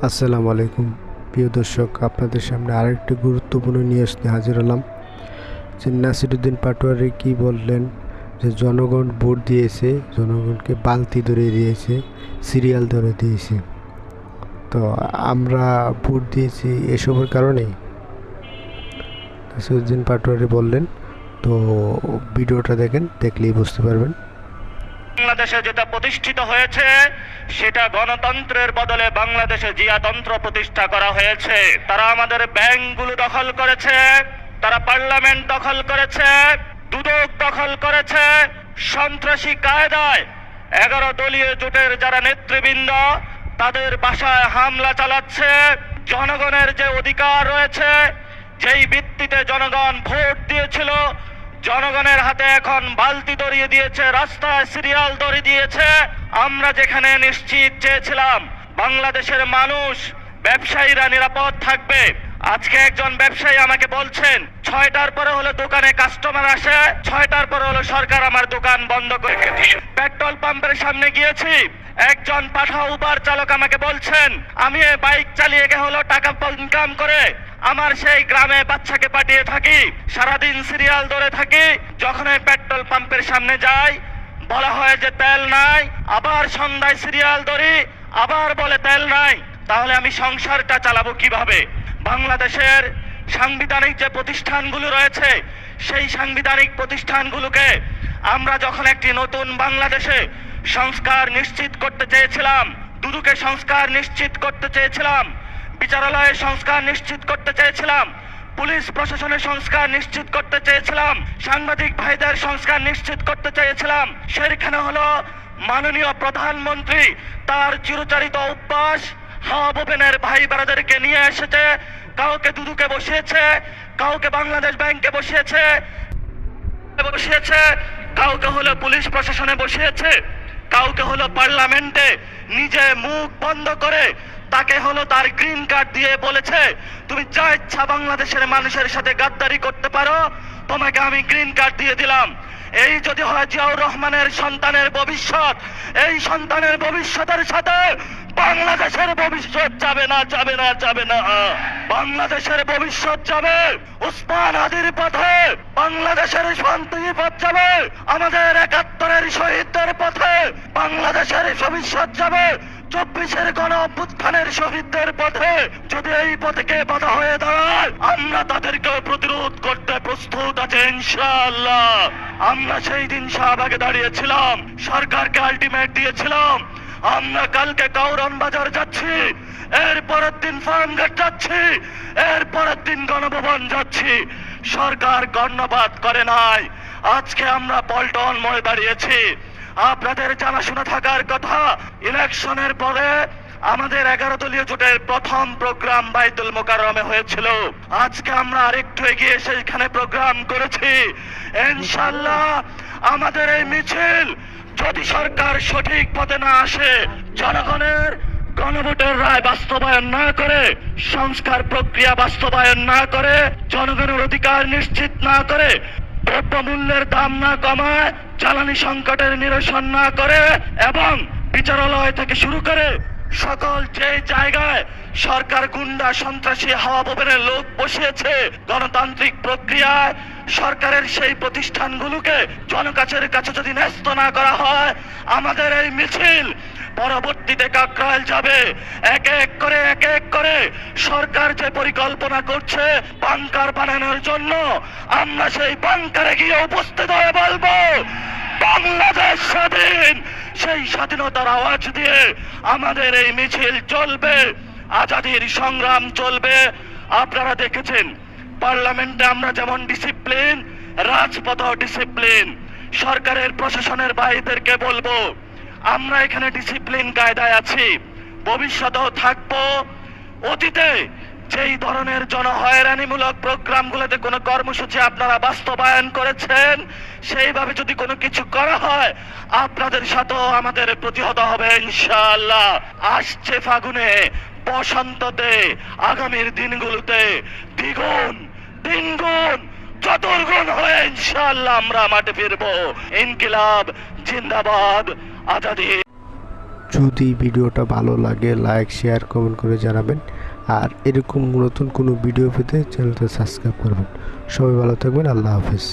আসসালামু আলাইকুম প্রিয় দর্শক, আপনাদের সামনে আরেকটি গুরুত্বপূর্ণ নিউজ নিয়ে হাজির হলাম। যে নাসিরুদ্দিন পাটোয়ারি কি বললেন যে জনগণ ভোট দিয়েছে, জনগণকে বালতি ধরে দিয়েছে, সিরিয়াল ধরে দিয়েছে। তো আমরা ভোট দিয়েছি এসবের কারণে নাসিরুদ্দিন পাটোয়ারি বললেন। তো ভিডিওটা দেখেন, দেখলেই বুঝতে পারবেন। বাংলাদেশে যেটা প্রতিষ্ঠিত হয়েছে সেটা গণতন্ত্রের বদলে বাংলাদেশে জিয়াতন্ত্র প্রতিষ্ঠা করা হয়েছে। তারা আমাদের ব্যাংকগুলো দখল করেছে, তারা পার্লামেন্ট দখল করেছে, দুদক দখল করেছে, সন্ত্রাসী কায়দায় 11 দলীয় জোটের যারা নেতৃবৃন্দ তাদের বাসায় হামলা চালাচ্ছে। জনগণের যে অধিকার রয়েছে, যেই ভিত্তিতে জনগণ ভোট দিয়েছিল, জনগণের হাতে এখন বালতি ধরিয়ে দিয়েছে, রাস্তায় সিরিয়াল ধরিয়ে দিয়েছে। আমরা যেখানে নিশ্চিত চেয়েছিলাম বাংলাদেশের মানুষ, ব্যবসায়ীরা নিরাপদ থাকবে, আজকে একজন ব্যবসায়ী আমাকে বলছেন 6টার পরে হলে দোকানে কাস্টমার আসে, 6টার পরে হলে সরকার আমার দোকান বন্ধ করে দিয়ে। পেট্রোল পাম্পের সামনে গিয়েছি, একজন পাঠা উবার চালক আমাকে বলছেন আমি বাইক চালিয়ে হলো টাকা ইনকাম করে আমার সেই গ্রামে বাচ্চাকে পাঠিয়ে থাকি, সারাদিন সিরিয়াল ধরে থাকি, যখন পেট্রোল পাম্পের সামনে যাই বলা হয় যে তেল নাই, আবার সন্ধ্যায় সিরিয়াল ধরি, আবার বলে তেল নাই। তাহলে আমি সংসারটা চালাবো কিভাবে? বাংলাদেশের সাংবিধানিক যে প্রতিষ্ঠানগুলো রয়েছে সেই সাংবিধানিক প্রতিষ্ঠানগুলোকে আমরা যখন একটি নতুন বাংলাদেশে সংস্কার নিশ্চিত করতে চেয়েছিলাম, দুদকে সংস্কার নিশ্চিত করতে চেয়েছিলাম, বিচারালয়ে সংস্কার নিশ্চিত করতে চেয়েছিলাম, পুলিশ প্রশাসনের সংস্কার নিশ্চিত করতে চেয়েছিলাম, সাংবাদিক ভাইদের সংস্কার নিশ্চিত করতে চেয়েছিলাম, সেখানে হলো মাননীয় প্রধানমন্ত্রী তার চিরচরিত অভ্যাস হাওয়া ওপেনের ভাই বেড়াদেরকে নিয়ে এসেছে, কাউকে দুদুকে বসিয়েছে, কাউকে বাংলাদেশ ব্যাংকে বসিয়েছে, কাউকে হলো পুলিশ প্রশাসনে বসিয়েছে, কাউকে হলো পার্লামেন্টে নিজে মুখ বন্ধ করে তাকে হলো তার গ্রিন কার্ড দিয়ে বলেছে তুমি যা ইচ্ছা বাংলাদেশের মানুষের সাথে গাদ্দারি করতে পারো, তোমাকে আমি গ্রিন কার্ড দিয়ে দিলাম। এই যদি হয় জিয়াউর রহমানের সন্তানের ভবিষ্যৎ, এই সন্তানের ভবিষ্যতের সাথে বাংলাদেশের ভবিষ্যৎ যাবে না, যাবে না, যাবে না। বাংলাদেশের ভবিষ্যৎ যাবে উসমান হাদির পথে, বাংলাদেশের শান্তির পথ যাবে আমাদের 71-এর শহীদদের পথে, বাংলাদেশের ভবিষ্যৎ যাবে 24-এর গণ অভ্যুত্থানের শহীদদের পথে। যদি এই পথে বাধা হয়ে দাঁড়ায় আমরা তাদেরকে প্রতিরোধ করতে প্রস্তুত আছে ইনশাআল্লাহ। আমরা সেই দিন শাহবাগে দাঁড়িয়েছিলাম, সরকারকে আলটিমেট দিয়েছিলাম আমরা কালকে কাউরন বাজার যাচ্ছি, এর পরের দিন ফার্মগেট যাচ্ছি, এর পরের দিন গণভবন যাচ্ছি। সরকার কর্ণপাত করে নাই। আজকে আমরা পল্টন মোড়ে দাঁড়িয়েছি। আপনাদের জানাশোনা থাকার কথা, ইলেকশনের পরে আমাদের 11 দলীয় জোটের প্রথম প্রোগ্রাম বাইতুল মোকাররমে হয়েছিল। আজকে আমরা আরেকটু এগিয়ে সেখানে প্রোগ্রাম করেছি। ইনশাআল্লাহ আমাদের এই মিছিল যদি সরকার সঠিক পথে না আসে, জনগণের গণভোটের রায় বাস্তবায়ন না করে, সংস্কার প্রক্রিয়া বাস্তবায়ন না করে, জনগণের অধিকার নিশ্চিত না করে, দ্রব্যমূল্যের দাম না কমায়, জ্বালানি সংকটের নিরসন না করে এবং বিচারালয় থেকে শুরু করে সকল যে জায়গায় সরকার গুন্ডা সন্ত্রাসী হাওয়া ভবনের লোক বসিয়েছে, গণতান্ত্রিক প্রক্রিয়ায় সরকারের সেই প্রতিষ্ঠানগুলোকে জনকাছের কাছে যদি ন্যস্ত না করা হয়, আমাদের এই মিছিল পরবর্তীতে কাকরাইল যাবে। এক এক করে সরকার যে পরিকল্পনা করছে বাংকার বানানোর জন্য, আমরা সেই বাংকারে গিয়ে উপস্থিত হয়ে বলবো বাংলাদেশ স্বাধীন। সেই স্বাধীনতার আওয়াজ দিয়ে আমাদের এই মিছিল চলবে, আজাদির সংগ্রাম চলবে। আপনারা দেখেছেন পার্লামেন্টে আমরা যেমন ডিসিপ্লিন, রাজপথেও ডিসিপ্লিন। সরকারের প্রশাসনের ভাইদেরকে বলবো আমরা এখানে ডিসিপ্লিন কায়দায় আছি, ভবিষ্যতেও থাকবো। অতীতে যেই ধরনের জনহয়রানিমূলক প্রোগ্রামগুলোতে কোনো কর্মসূচি আপনারা বাস্তবায়ন করেছেন, সেইভাবে যদি কোনো কিছু করা হয় আপনাদের সাথেও আমাদের প্রতিহত হবে ইনশাআল্লাহ। আসছে ফাগুনে, বসন্ততে, আগামীর দিনগুলোতে দ্বিগুণ তিনগুণ চতুর্গুণ হয়ে ইনশাআল্লাহ আমরা মাঠে ফিরবো। ইনকিলাব জিন্দাবাদ, আজাদি। যদি ভিডিওটা ভালো লাগে লাইক শেয়ার কমেন্ট করে জানাবেন, আর এরকম নতুন কোনো ভিডিও পেতে চ্যানেলটা সাবস্ক্রাইব করবেন। সবাই ভালো থাকবেন, আল্লাহ হাফেজ।